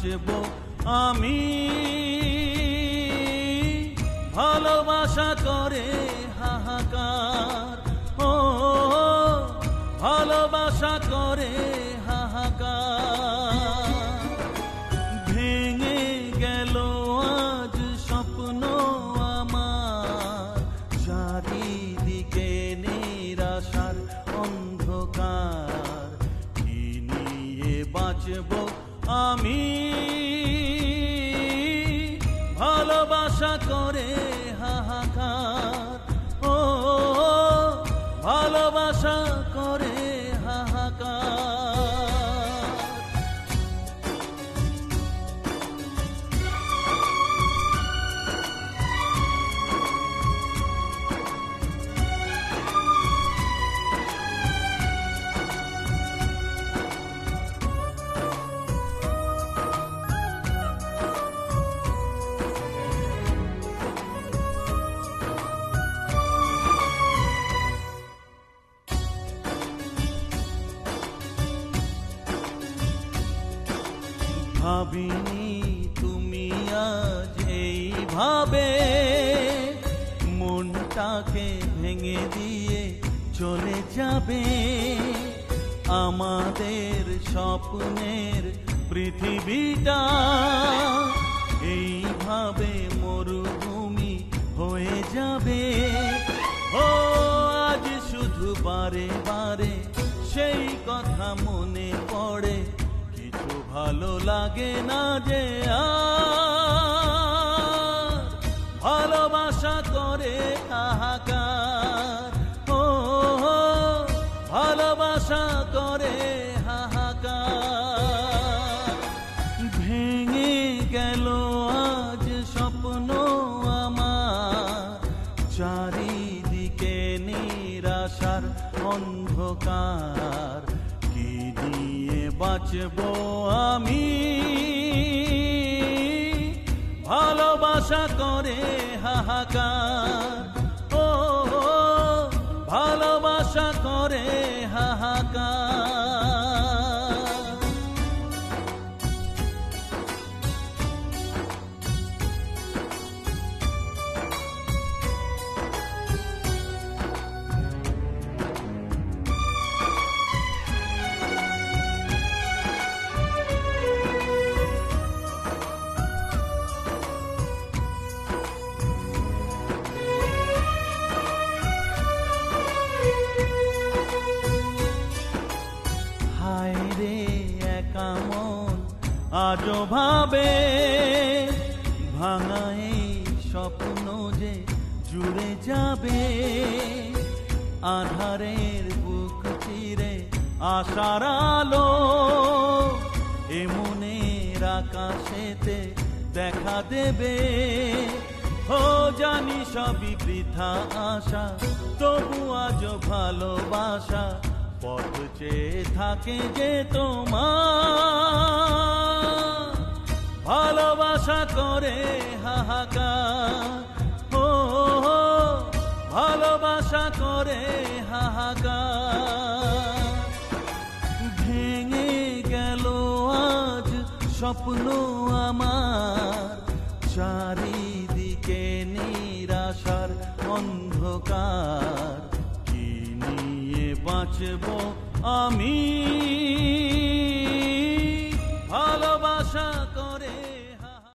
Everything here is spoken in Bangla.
বাঁচবো আমি। ভালোবাসা করে হাহাকার, ও ভালোবাসা করে হাহাকার। ভেঙে গেল আজ স্বপ্ন আমার, চারিদিকে নিরাশার অন্ধকার। কি নিয়ে বাঁচবো আমি? ভালোবাসা করে হাহাকার, ও ভালোবাসা করে হাহাকার। ভাবিনি তুমি আজ এইভাবে মনটাকে ভেঙে দিয়ে চলে যাবে। আমাদের স্বপ্নের পৃথিবীটা এইভাবে মরুভূমি হয়ে যাবে। ও আজ শুধু বারে বারে সেই কথা মনে পড়ে, কিছু ভালো লাগে না যে আর। ভালোবাসা করে হাহাকার, ও ভালোবাসা করে হাহাকার। ভেঙে গেল আজ স্বপ্ন আমার, চারিদিকে নিরাশার অন্ধকার। কি নিয়ে বাঁচবো আমি? ভালোবাসা করে হাহাকার, ও ভালোবাসা করে হাহাকার। আজও ভাবে ভাঙা এই স্বপ্ন যে জুড়ে যাবে। আধারের বুক চিরে আশার আলো এ মনের আকাশেতে দেখা দেবে। ও জানি সবই বৃথা আশা, তবু আজও ভালোবাসা পথ চেয়ে থাকে যে তোমার। ভালোবাসা করে হাহাকার, ও ভালোবাসা করে হাহাকার। ভেঙে গেল আজ স্বপ্ন আমার, চারিদিকে নিরাশার অন্ধকার। কি নিয়ে বাঁচবো আমি? ভালোবাসা